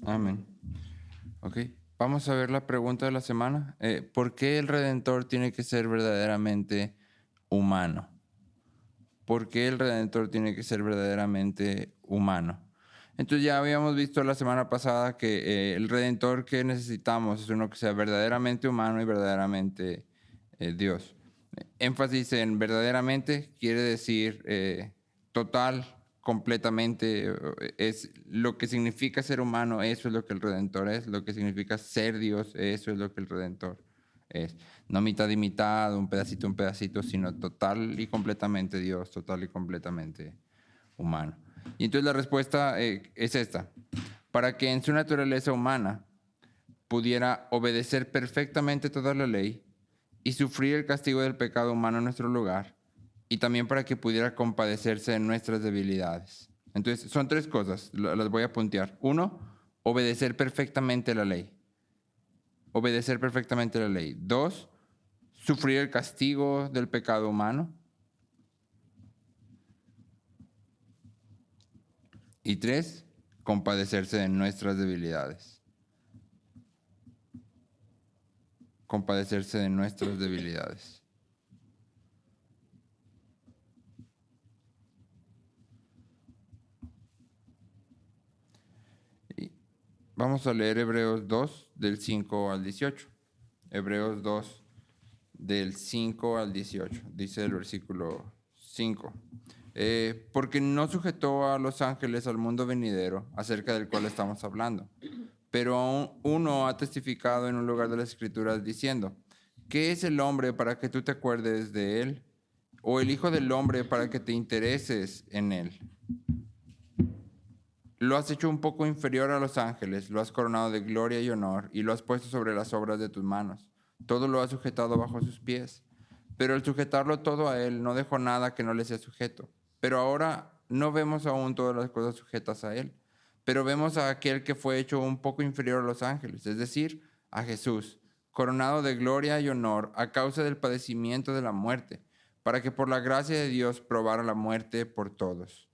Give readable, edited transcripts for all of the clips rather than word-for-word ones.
Amén. Ok, vamos a ver la pregunta de la semana. ¿Por qué el Redentor tiene que ser verdaderamente humano? ¿Por qué el Redentor tiene que ser verdaderamente humano? Entonces ya habíamos visto la semana pasada que el Redentor que necesitamos es uno que sea verdaderamente humano y verdaderamente Dios. Énfasis en verdaderamente quiere decir total, completamente, es lo que significa ser humano, eso es lo que el Redentor es, lo que significa ser Dios, eso es lo que el Redentor es. No mitad y mitad, un pedacito, sino total y completamente Dios, total y completamente humano. Y entonces la respuesta es esta. Para que en su naturaleza humana pudiera obedecer perfectamente toda la ley y sufrir el castigo del pecado humano en nuestro lugar, y también para que pudiera compadecerse de nuestras debilidades. Entonces, son tres cosas, las voy a puntear. Uno, obedecer perfectamente la ley. Obedecer perfectamente la ley. Dos, sufrir el castigo del pecado humano. Y tres, compadecerse de nuestras debilidades. Compadecerse de nuestras debilidades. Y vamos a leer Hebreos 2, del 5 al 18. Hebreos 2, del 5 al 18. Dice el versículo 5. Porque no sujetó a los ángeles al mundo venidero, acerca del cual estamos hablando. Pero uno ha testificado en un lugar de las Escrituras diciendo, ¿qué es el hombre para que tú te acuerdes de él? ¿O el hijo del hombre para que te intereses en él? Lo has hecho un poco inferior a los ángeles, lo has coronado de gloria y honor, y lo has puesto sobre las obras de tus manos. Todo lo has sujetado bajo sus pies. Pero al sujetarlo todo a él, no dejó nada que no le sea sujeto. Pero ahora no vemos aún todas las cosas sujetas a él, pero vemos a aquel que fue hecho un poco inferior a los ángeles, es decir, a Jesús, coronado de gloria y honor a causa del padecimiento de la muerte, para que por la gracia de Dios probara la muerte por todos.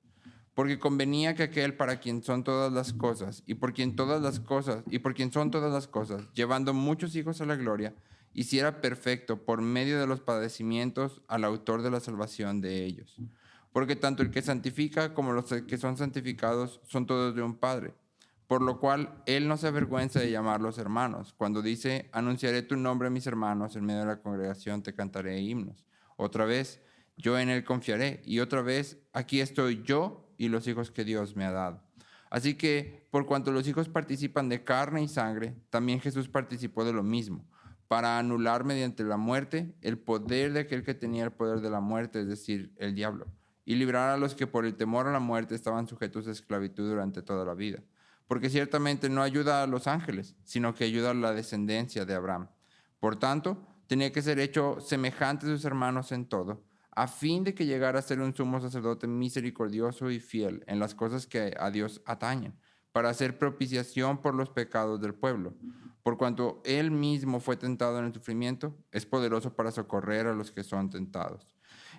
Porque convenía que aquel para quien son todas las cosas, y por quien todas las cosas, y por quien son todas las cosas, llevando muchos hijos a la gloria, hiciera perfecto por medio de los padecimientos al autor de la salvación de ellos. Porque tanto el que santifica como los que son santificados son todos de un Padre. Por lo cual él no se avergüenza de llamarlos hermanos. Cuando dice, anunciaré tu nombre a mis hermanos, en medio de la congregación te cantaré himnos. Otra vez, yo en él confiaré. Y otra vez, aquí estoy yo y los hijos que Dios me ha dado. Así que, por cuanto los hijos participan de carne y sangre, también Jesús participó de lo mismo, para anular mediante la muerte el poder de aquel que tenía el poder de la muerte, es decir, el diablo, y librar a los que por el temor a la muerte estaban sujetos a esclavitud durante toda la vida. Porque ciertamente no ayuda a los ángeles, sino que ayuda a la descendencia de Abraham. Por tanto, tenía que ser hecho semejante a sus hermanos en todo, a fin de que llegara a ser un sumo sacerdote misericordioso y fiel en las cosas que a Dios atañen, para hacer propiciación por los pecados del pueblo. Por cuanto él mismo fue tentado en el sufrimiento, es poderoso para socorrer a los que son tentados.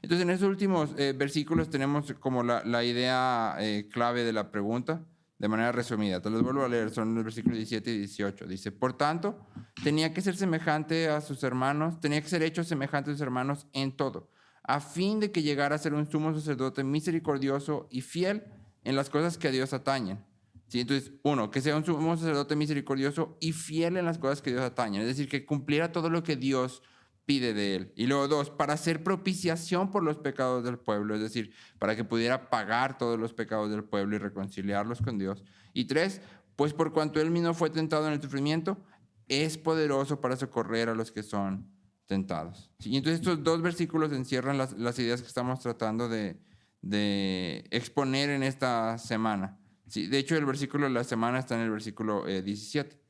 Entonces, en esos últimos versículos tenemos como la idea clave de la pregunta, de manera resumida. Te los vuelvo a leer, son los versículos 17 y 18. Dice, por tanto, tenía que ser semejante a sus hermanos, tenía que ser hecho semejante a sus hermanos en todo, a fin de que llegara a ser un sumo sacerdote misericordioso y fiel en las cosas que a Dios atañen. ¿Sí? Entonces, uno, que sea un sumo sacerdote misericordioso y fiel en las cosas que Dios atañen, es decir, que cumpliera todo lo que Dios pide de él. Y luego dos, para hacer propiciación por los pecados del pueblo, es decir, para que pudiera pagar todos los pecados del pueblo y reconciliarlos con Dios. Y tres, pues por cuanto él mismo fue tentado en el sufrimiento, es poderoso para socorrer a los que son tentados. ¿Sí? Y entonces estos dos versículos encierran las ideas que estamos tratando de exponer en esta semana. Sí, de hecho, el versículo de la semana está en el versículo 17.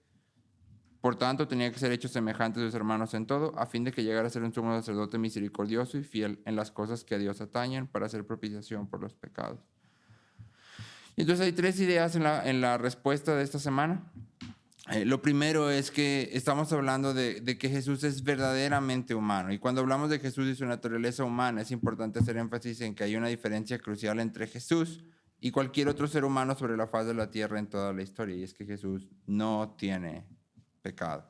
Por tanto, tenía que ser hecho semejante a sus hermanos en todo, a fin de que llegara a ser un sumo sacerdote misericordioso y fiel en las cosas que a Dios atañen, para hacer propiciación por los pecados. Y entonces hay tres ideas en la respuesta de esta semana. Lo primero es que estamos hablando de que Jesús es verdaderamente humano. Y cuando hablamos de Jesús y su naturaleza humana, es importante hacer énfasis en que hay una diferencia crucial entre Jesús y cualquier otro ser humano sobre la faz de la tierra en toda la historia. Y es que Jesús no tiene pecado.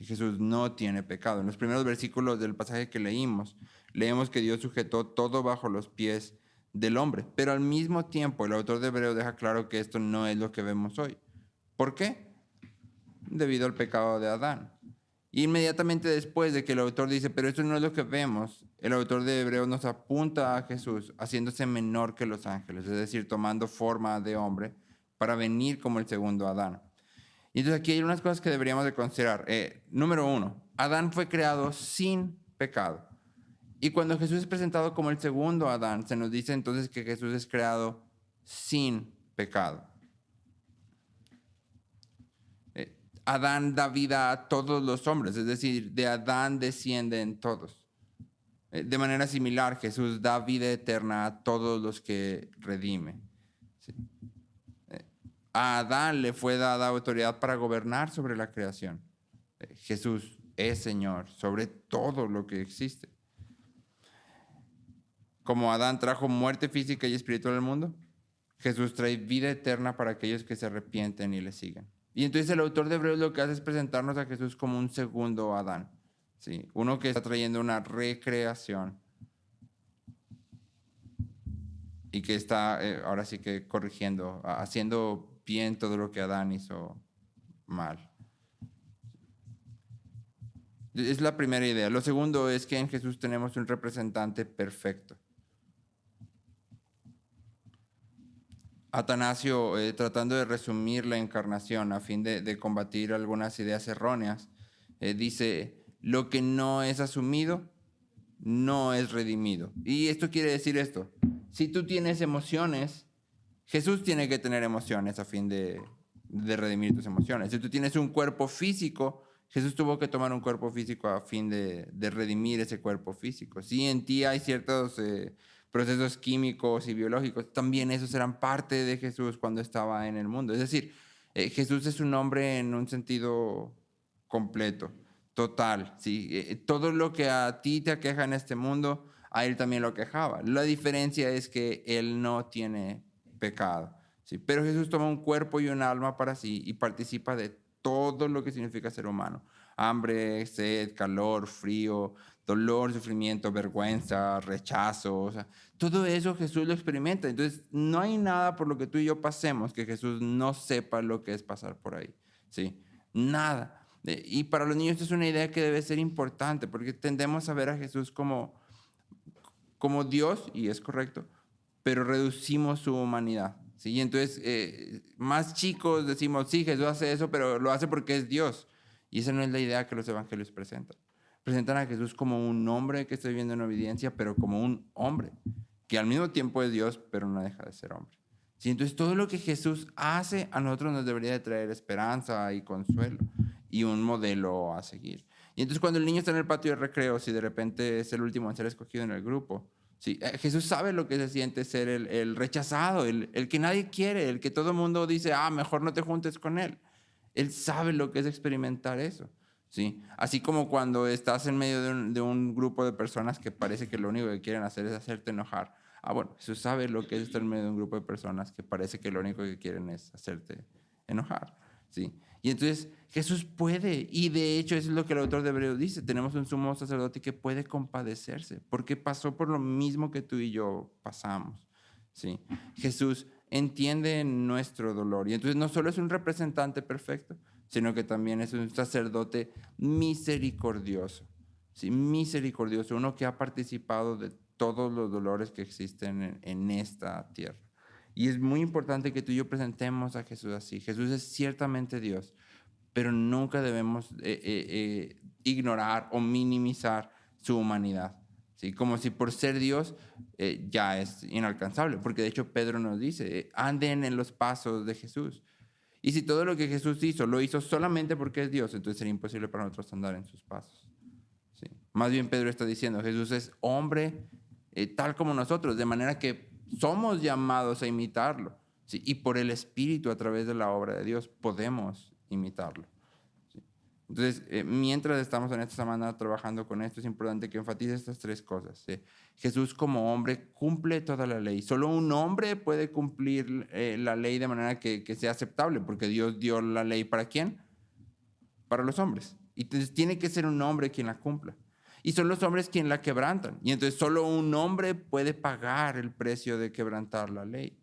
Jesús no tiene pecado. En los primeros versículos del pasaje que leímos que Dios sujetó todo bajo los pies del hombre. Pero al mismo tiempo, el autor de Hebreos deja claro que esto no es lo que vemos hoy. ¿Por qué? Debido al pecado de Adán. Y inmediatamente después de que el autor dice, pero esto no es lo que vemos, el autor de Hebreos nos apunta a Jesús haciéndose menor que los ángeles, es decir, tomando forma de hombre para venir como el segundo Adán. Y entonces aquí hay unas cosas que deberíamos de considerar. Número 1, Adán fue creado sin pecado. Y cuando Jesús es presentado como el segundo Adán, se nos dice entonces que Jesús es creado sin pecado. Adán da vida a todos los hombres, es decir, de Adán descienden todos. De manera similar, Jesús da vida eterna a todos los que redime. ¿Sí? A Adán le fue dada autoridad para gobernar sobre la creación. Jesús es Señor sobre todo lo que existe. Como Adán trajo muerte física y espiritual al mundo, Jesús trae vida eterna para aquellos que se arrepienten y le siguen. Y entonces el autor de Hebreos lo que hace es presentarnos a Jesús como un segundo Adán, ¿sí? Uno que está trayendo una recreación y que está ahora sí que corrigiendo, haciendo bien todo lo que Adán hizo mal. Es la primera idea. Lo segundo es que en Jesús tenemos un representante perfecto. Atanasio, tratando de resumir la encarnación a fin de combatir algunas ideas erróneas, dice, lo que no es asumido, no es redimido. Y esto quiere decir esto, si tú tienes emociones, Jesús tiene que tener emociones a fin de redimir tus emociones. Si tú tienes un cuerpo físico, Jesús tuvo que tomar un cuerpo físico a fin de redimir ese cuerpo físico. Si en ti hay ciertos procesos químicos y biológicos, también esos eran parte de Jesús cuando estaba en el mundo. Es decir, Jesús es un hombre en un sentido completo, total. ¿Sí? Todo lo que a ti te aqueja en este mundo, a él también lo aquejaba. La diferencia es que él no tiene pecado. ¿Sí? Pero Jesús toma un cuerpo y un alma para sí y participa de todo lo que significa ser humano. Hambre, sed, calor, frío, dolor, sufrimiento, vergüenza, rechazo, o sea, todo eso Jesús lo experimenta. Entonces, no hay nada por lo que tú y yo pasemos que Jesús no sepa lo que es pasar por ahí, ¿sí? Nada. Y para los niños es una idea que debe ser importante, porque tendemos a ver a Jesús como Dios, y es correcto, pero reducimos su humanidad, ¿sí? Y entonces, más chicos decimos, sí, Jesús hace eso, pero lo hace porque es Dios. Y esa no es la idea que los evangelios presentan. Presentan a Jesús como un hombre que está viviendo en obediencia, pero como un hombre, que al mismo tiempo es Dios, pero no deja de ser hombre. ¿Sí? Entonces todo lo que Jesús hace a nosotros nos debería de traer esperanza y consuelo y un modelo a seguir. Y entonces cuando el niño está en el patio de recreo, si de repente es el último en ser escogido en el grupo, ¿sí? Jesús sabe lo que se siente ser el rechazado, el que nadie quiere, el que todo el mundo dice, mejor no te juntes con él. Él sabe lo que es experimentar eso, ¿sí? Así como cuando estás en medio de un grupo de personas que parece que lo único que quieren hacer es hacerte enojar. Bueno, Jesús sabe lo que es estar en medio de un grupo de personas que parece que lo único que quieren es hacerte enojar, ¿sí? Y entonces Jesús puede, y de hecho eso es lo que el autor de Hebreos dice, tenemos un sumo sacerdote que puede compadecerse, porque pasó por lo mismo que tú y yo pasamos, ¿sí? Jesús entiende nuestro dolor. Y entonces no solo es un representante perfecto, sino que también es un sacerdote misericordioso. ¿Sí? Misericordioso, uno que ha participado de todos los dolores que existen en esta tierra. Y es muy importante que tú y yo presentemos a Jesús así. Jesús es ciertamente Dios, pero nunca debemos ignorar o minimizar su humanidad. ¿Sí? Como si por ser Dios ya es inalcanzable, porque de hecho Pedro nos dice, anden en los pasos de Jesús. Y si todo lo que Jesús hizo lo hizo solamente porque es Dios, entonces sería imposible para nosotros andar en sus pasos. ¿Sí? Más bien Pedro está diciendo, Jesús es hombre tal como nosotros, de manera que somos llamados a imitarlo. ¿Sí? Y por el Espíritu a través de la obra de Dios podemos imitarlo. ¿Sí? Entonces, mientras estamos en esta semana trabajando con esto, es importante que enfatice estas tres cosas. Jesús como hombre cumple toda la ley. Solo un hombre puede cumplir la ley de manera que sea aceptable, porque Dios dio la ley ¿para quién? Para los hombres. Y entonces tiene que ser un hombre quien la cumpla. Y son los hombres quienes la quebrantan. Y entonces solo un hombre puede pagar el precio de quebrantar la ley.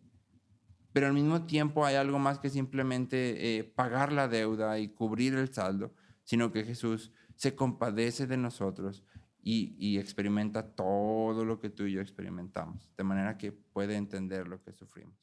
Pero al mismo tiempo hay algo más que simplemente pagar la deuda y cubrir el saldo, sino que Jesús se compadece de nosotros y experimenta todo lo que tú y yo experimentamos, de manera que puede entender lo que sufrimos.